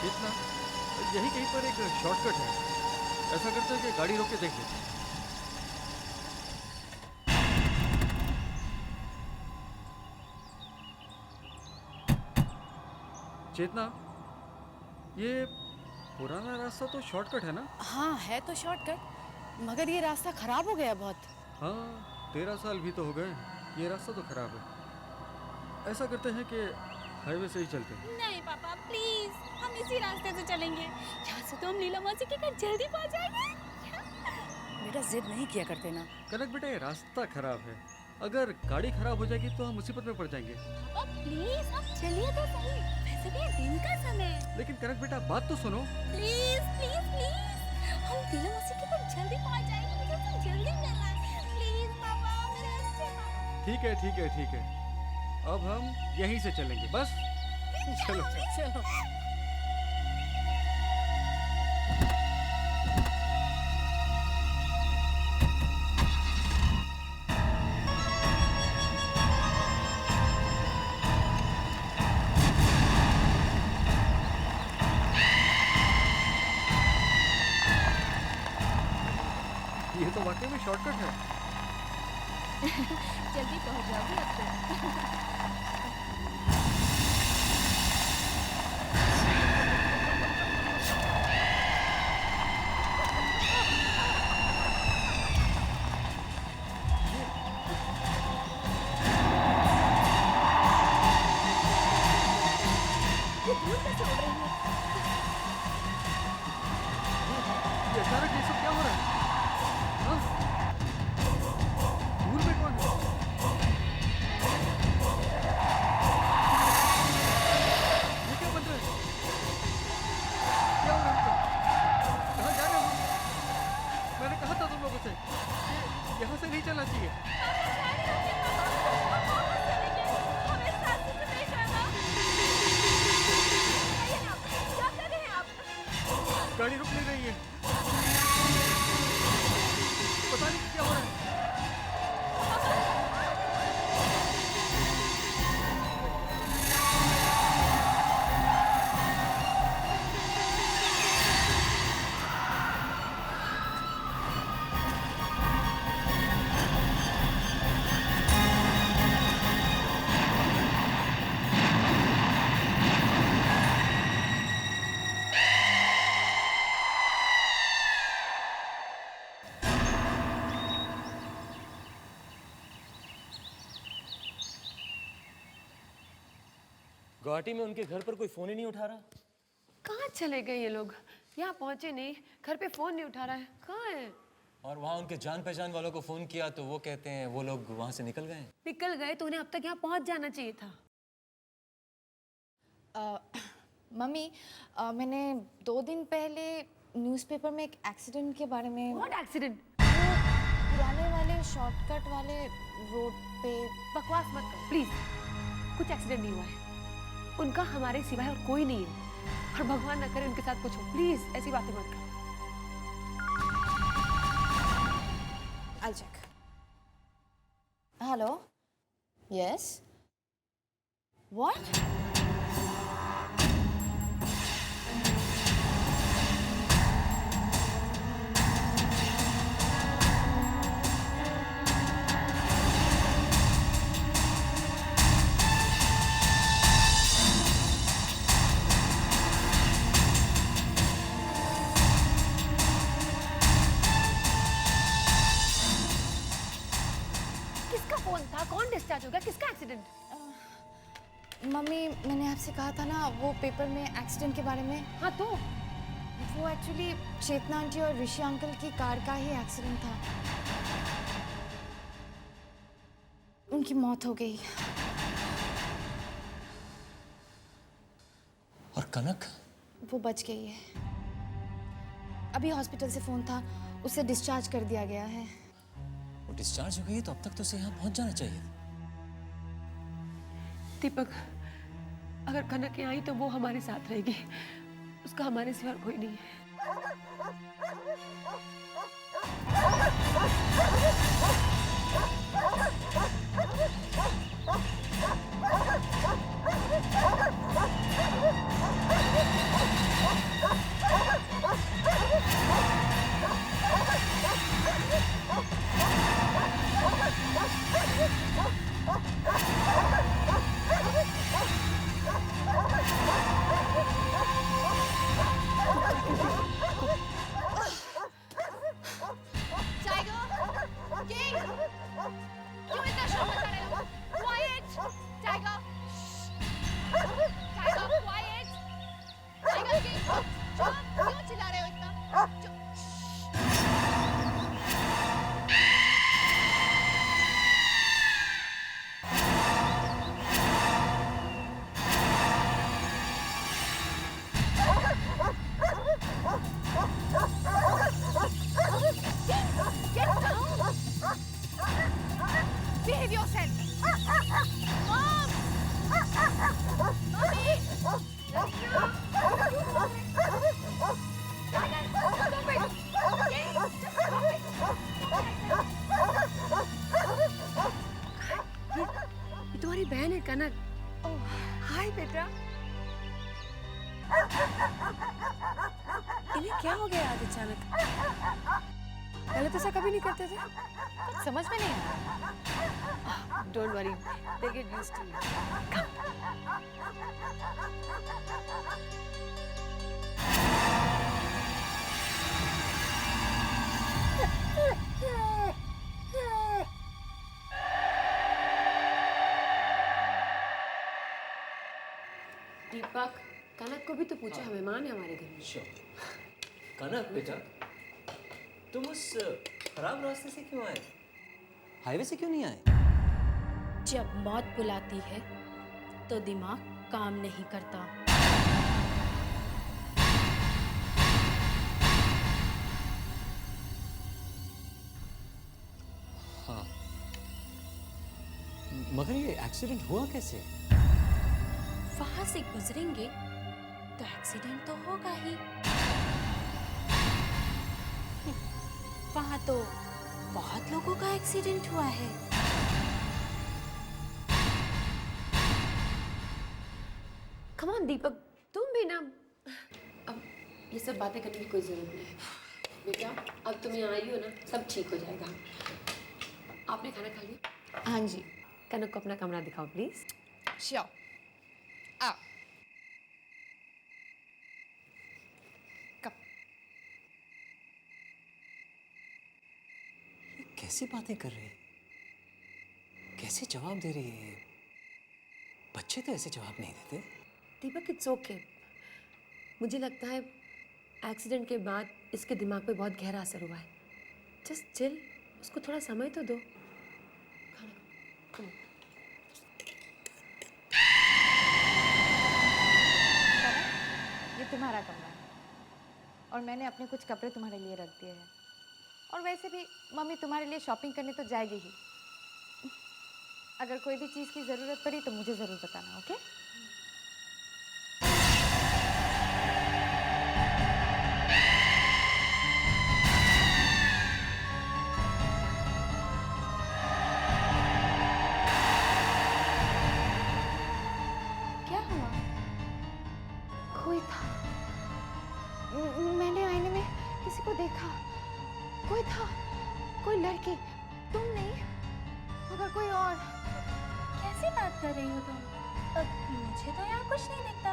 चेतना, यही कहीं पर एक शॉर्टकट है। ऐसा करते हैं कि गाड़ी रोक के देख लेते हैं। चेतना, ये पुराना रास्ता तो शॉर्टकट है ना? हाँ है तो शॉर्टकट, मगर ये रास्ता खराब हो गया बहुत। हाँ, 13 साल भी तो हो गए। ये रास्ता तो खराब है। ऐसा करते हैं कि हाईवे से ही चलते हैं। नहीं पापा प्लीज, हम इसी रास्ते से चलेंगे। यहाँ से तो हम लीला मौसी के घर जल्दी पहुँच जाएंगे। बेटा जिद नहीं किया करते ना। कनक बेटा, ये रास्ता खराब है। अगर गाड़ी खराब हो जाएगी तो हम मुसीबत में पड़ जाएंगे। पापा प्लीज आप चलिए तो सही, वैसे भी ये दिन का समय है। लेकिन कनक बेटा, बात तो सुनो। प्लीज प्लीज प्लीज, हम लीला मौसी के घर जल्दी पहुँच जाएंगे, मुझे तो जल्दी मिलना है। प्लीज पापा, मेरे अच्छे पापा। ठीक है ठीक है ठीक है, अब हम यहीं से चलेंगे बस। चलो चलो। ये तो वाकई में शॉर्टकट है। जल्दी पहुँच जाओगे अब तो। ये धूल कैसे उड़ रही है? ये अचानक ये सब क्या हो रहा है? हाँ? धूल में कौन है? ये क्या बन रहा है? क्या हो रहा है इनको? कहाँ जा रहे हो? मैंने कहा था तुम लोगों से ये यहाँ से नहीं चलना चाहिए। गाड़ी रुक नहीं रही है। पता नहीं क्या हो रहा है। गुवाहाटी में उनके घर पर कोई फोन ही नहीं उठा रहा। कहाँ चले गए ये लोग? यहाँ पहुंचे नहीं, घर पे फोन नहीं उठा रहा है, कहाँ है? और वहाँ उनके जान पहचान वालों को फोन किया तो वो कहते हैं वो लोग वहाँ से निकल गए। निकल गए तो उन्हें अब तक यहाँ पहुंच जाना चाहिए था। मम्मी, मैंने 2 दिन पहले न्यूज़पेपर में एक एक्सीडेंट के बारे में। What accident? वो पुराने वाले शॉर्टकट वाले रोड पे। बकवास मत कर प्लीज, कुछ एक्सीडेंट नहीं हुआ है। उनका हमारे सिवाय और कोई नहीं है, और भगवान न करे उनके साथ कुछ हो। प्लीज ऐसी बातें मत कर। I'll check. Hello? Yes? What? किसका फोन था? कौन डिस्चार्ज हो गया? किसका एक्सीडेंट? मम्मी, मैंने आपसे कहा था ना वो पेपर में एक्सीडेंट के बारे में। हाँ तो वो एक्चुअली चेतना आंटी और ऋषि अंकल की कार का ही एक्सीडेंट था। उनकी मौत हो गई। और कनक? वो बच गई है। अभी हॉस्पिटल से फोन था, उसे डिस्चार्ज कर दिया गया है। वो डिस्चार्ज हो गई तो अब तक तो उसे यहाँ पहुँच जाना चाहिए। दीपक, अगर कनक यहाँ आई तो वो हमारे साथ रहेगी, उसका हमारे सिवा कोई नहीं है। तुम्हारी बहन है कनक। ओह हाय बेटा। इन्हें क्या हो गया आज अचानक? पहले तो ऐसा कभी नहीं करते थे। कुछ समझ में नहीं आ रहा। Don't worry, they get used to it. Deepak, Kanak को भी तो पूछो, मेहमान है हमारे घर में। कनक बेटा, तुम उस खराब रास्ते से क्यों आए? हाईवे से क्यों नहीं आए? जब मौत बुलाती है तो दिमाग काम नहीं करता। हाँ, मगर ये एक्सीडेंट हुआ कैसे? वहां से गुजरेंगे तो एक्सीडेंट तो होगा ही। वहां तो बहुत लोगों का एक्सीडेंट हुआ है। कम ऑन दीपक, तुम भी ना। अब ये सब बातें करने की कोई जरूरत नहीं है बेटा। अब तुम यहाँ आई हो ना, सब ठीक हो जाएगा। आपने खाना खा लिया? हाँ जी। कनक को अपना कमरा दिखाओ प्लीज। श्योर। आ कब कैसी बातें कर रही है? कैसे जवाब दे रही है? बच्चे तो ऐसे जवाब नहीं देते। दीपक इट्स ओके। मुझे लगता है एक्सीडेंट के बाद इसके दिमाग पे बहुत गहरा असर हुआ है। जस्ट चिल, उसको थोड़ा समय तो दो। खाना खाओ। ये तुम्हारा कमरा है और मैंने अपने कुछ कपड़े तुम्हारे लिए रख दिए हैं। और वैसे भी मम्मी तुम्हारे लिए शॉपिंग करने तो जाएगी ही। अगर कोई भी चीज़ की ज़रूरत पड़ी तो मुझे ज़रूर बताना, ओके? क्या हुआ? कोई था। मैंने आईने में किसी को देखा। कोई था, कोई लड़की। तुम नहीं, मगर कोई और। कैसी बात कर रही हो तुम? मुझे तो यहाँ कुछ नहीं दिखता।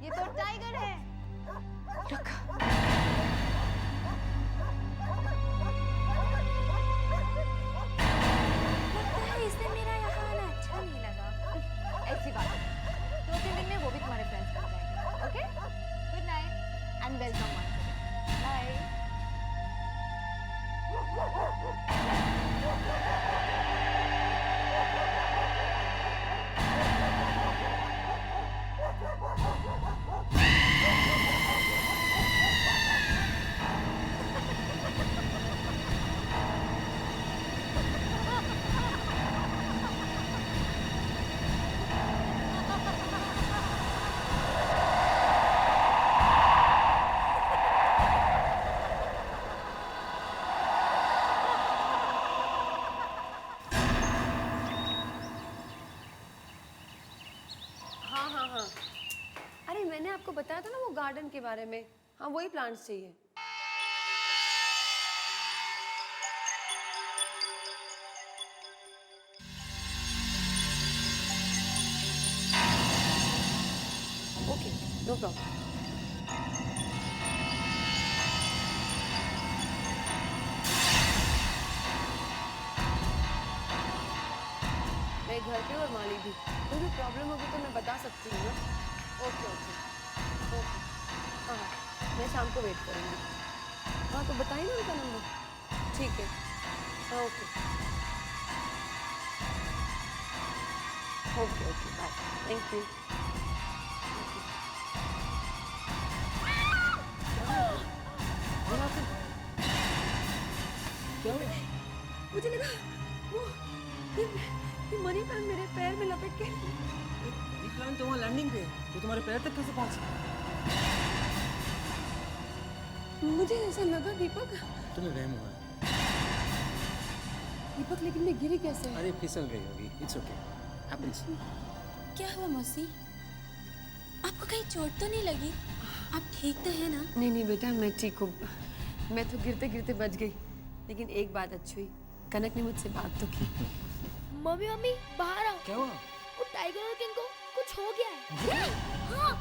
ये तो टाइगर है। रुक। लगता है इससे मेरा यहाँ आना अच्छा नहीं लगा। ऐसी बात है। 2-3 दिन में वो भी तुम्हारे फ्रेंड्स बन जाएंगे, okay? Good night and welcome once again. Bye. हाँ, अरे मैंने आपको बताया था ना वो गार्डन के बारे में। हाँ, वही प्लांट्स चाहिए। Okay, no problem. मैं घर पे और माली भी, कोई भी प्रॉब्लम होगी तो मैं बता सकती हूँ ना। Okay okay okay. हाँ हाँ, मैं शाम को वेट करूँगी। हाँ तो बताइए ना उनका नंबर। ठीक है, हाँ okay okay okay, bye, thank you. मुझे लगा वो ये मनी प्लांट मेरे पैर में लपेट के। मनी प्लांट तो वहाँ लैंडिंग पे है, तो तुम्हारे पैर तक कैसे पहुँची? मुझे ऐसा लगा दीपक। तुम्हें वहम हुआ है। दीपक लेकिन मैं गिरी कैसे? अरे फिसल गई होगी। It's okay, happens. क्या हुआ मौसी? आपको कहीं चोट तो नहीं लगी? आप ठीक तो है ना? नहीं नहीं बेटा, मैं ठीक हूँ। मैं तो गिरते गिरते बच गई, लेकिन एक बात अच्छी हुई, कनक ने मुझसे बात तो की। मम्मी मम्मी बाहर आओ। क्या हुआ? वो टाइगर और किंग को कुछ हो गया है। हाँ।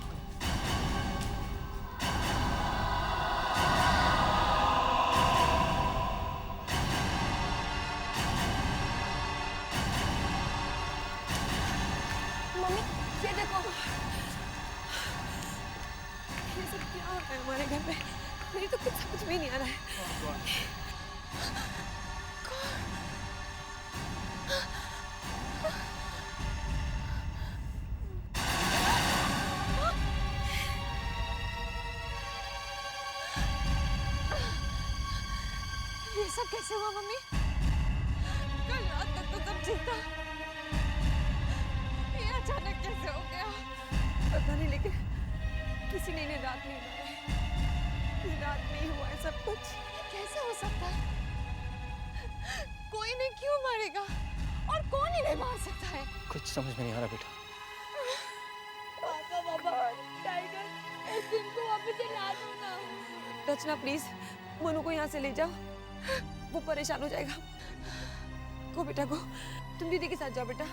मम्मी ये देखो, ये सब क्या हो रहा है हमारे घर में? मेरी तो कुछ समझ में ही नहीं आ रहा है। ये सब कैसे हुआ मम्मी? कल रात तक तो सब ठीक था, ये अचानक कैसे हो गया? पता नहीं, लेकिन किसी ने इन्हें रात नहीं मारा। रात में ही हुआ है सब कुछ। ये कैसे हो सकता है? कोई इन्हें क्यों मारेगा और कौन इन्हें मार सकता है? कुछ समझ में नहीं आ रहा बेटा। पापा टाइगर और किंग को वापस से ला दो ना। रचना प्लीज मनु को यहाँ से ले जाओ, वो परेशान हो जाएगा। गो बेटा गो, तुम दीदी के साथ जाओ बेटा।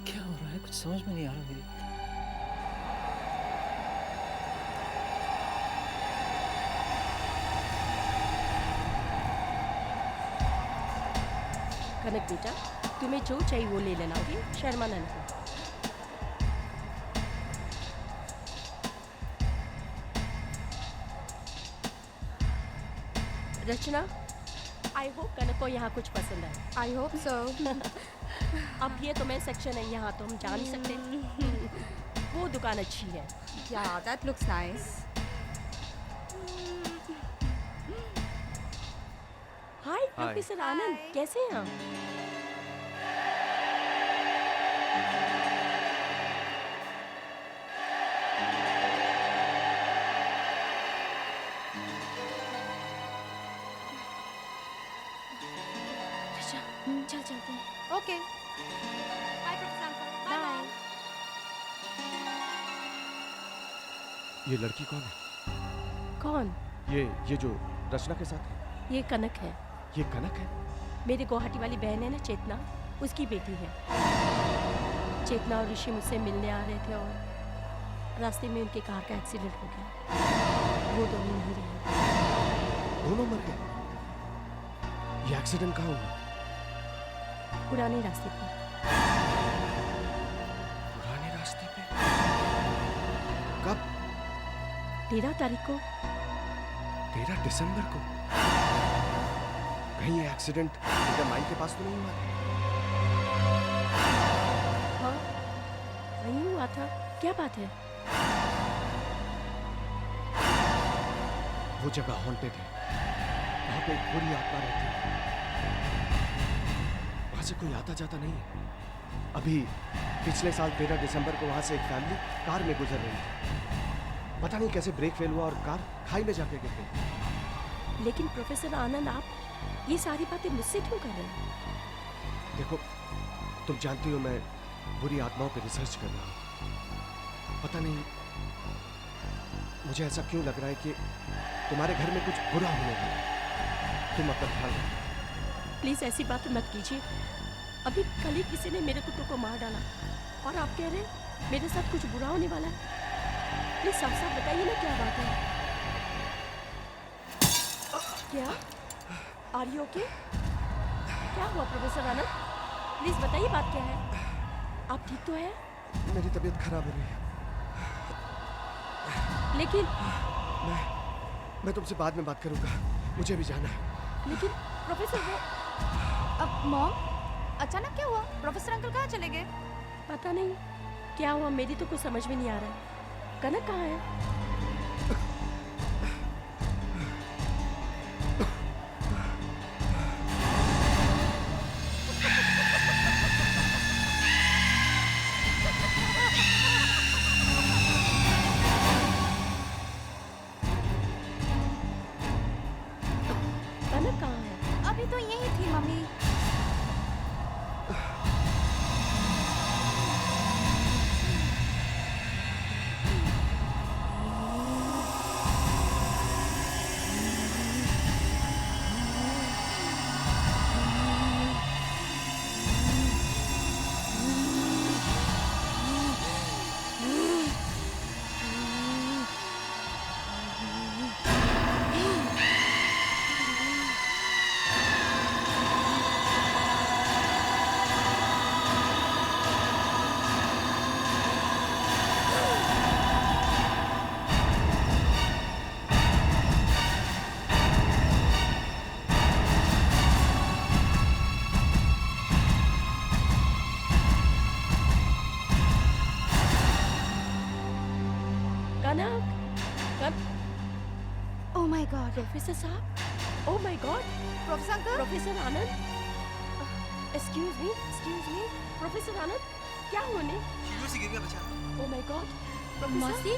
क्या हो रहा है? कुछ समझ में नहीं आ रहा मेरी। कनक बेटा, तुम्हें जो चाहिए वो ले लेना, ओके? शर्मानंद को। रचना, आई होप कनक को यहाँ कुछ पसंद है। I hope so. अब ये तो मैं सेक्शन है, यहाँ तो हम जा नहीं सकते। वो दुकान अच्छी है। या that looks nice. Hi professor Anand, कैसे हैं आप? चल चलते हैं। Okay bye professor uncle. Bye. ये लड़की कौन है? कौन? ये जो रचना के साथ है, ये कनक है। ये कनक है? मेरी गुवाहाटी वाली बहन है ना चेतना, उसकी बेटी है। चेतना और ऋषि मुझसे मिलने आ रहे थे और रास्ते में उनके कार का एक्सीडेंट हो गया। वो दोनों नहीं रहे। दोनों मर गए? ये एक्सीडेंट कहाँ हुआ? पुराने रास्ते पर। पुराने रास्ते पे? कब? 13 तारीख को। 13 दिसंबर को? कहीं ये एक्सीडेंट इधर माइन के पास तो नहीं हुआ? हाँ, वहीं हुआ था। क्या बात है? वो जगह हॉन्टेड है, वहां पे एक बुरी आत्मा रहती है। वहां से कोई आता जाता नहीं है। अभी पिछले साल 13 दिसंबर को वहां से एक फैमिली कार में गुजर रही थी। पता नहीं कैसे ब्रेक फेल हुआ और कार खाई में जाके गिर गई। लेकिन प्रोफेसर आनंद, आप ये सारी बातें मुझसे क्यों कर रहे हैं? देखो, तुम जानती हो मैं बुरी आत्माओं पे रिसर्च कर रहा हूँ। पता नहीं मुझे ऐसा क्यों लग रहा है कि तुम्हारे घर में कुछ बुरा होने वाला। तुम अपना ख्याल रखो। प्लीज ऐसी बात मत कीजिए। अभी कल ही किसी ने मेरे कुत्तों को मार डाला और आप कह रहे हैं मेरे साथ कुछ बुरा होने वाला है। प्लीज साफ साफ बताइए ना क्या बात है। क्या? Are you okay? क्या हुआ प्रोफेसर आनंद? प्लीज बताइए बात क्या है। आप ठीक तो है? मेरी तबीयत खराब हो रही है। लेकिन मैं तुमसे बाद में बात करूंगा, मुझे भी जाना है। लेकिन प्रोफेसर वो अब मॉम, अचानक क्या हुआ? प्रोफेसर अंकल कहाँ चले गए? पता नहीं क्या हुआ, मेरी तो कुछ समझ में नहीं आ रहा है। कनक कहाँ है? गॉड प्रोफेसर साहब, oh my god, professor uncle professor Anand, excuse me, professor Anand, क्या हुआ ने? सीढ़ियों से गिर गया बेचारा। ओह माय गॉड, मौसी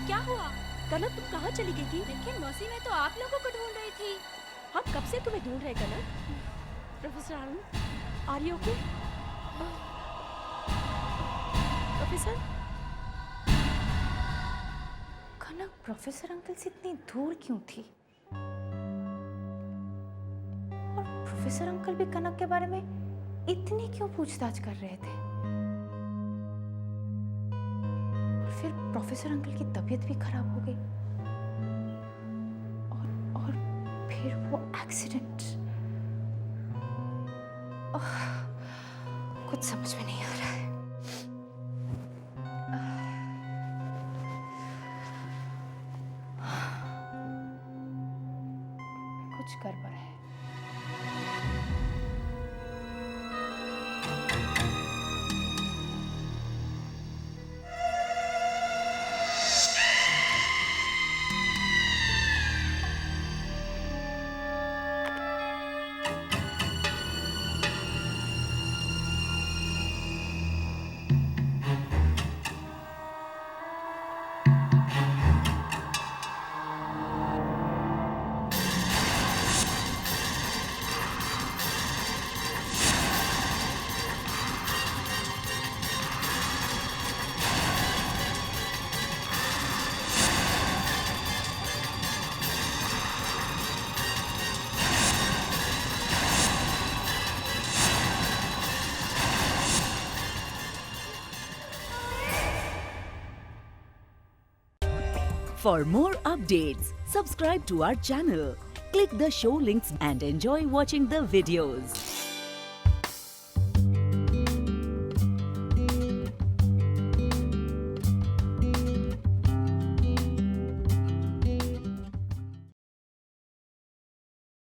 क्या हुआ? कनक तुम कहाँ चली गई थी? लेकिन मौसी मैं तो आप लोगों को ढूंढ रही थी। हम कब से तुम्हें ढूंढ रहे Kanak. Professor Anand, are you okay? Professor Kanak professor uncle से इतनी दूर क्यों थी? और प्रोफेसर अंकल भी कनक के बारे में इतनी क्यों पूछताछ कर रहे थे? और फिर प्रोफेसर अंकल की तबीयत भी खराब हो गई और फिर वो एक्सीडेंट। कुछ समझ में नहीं आ रहा है। कुछ गड़बड़ है। For more updates, subscribe to our channel, click the show links and enjoy watching the videos.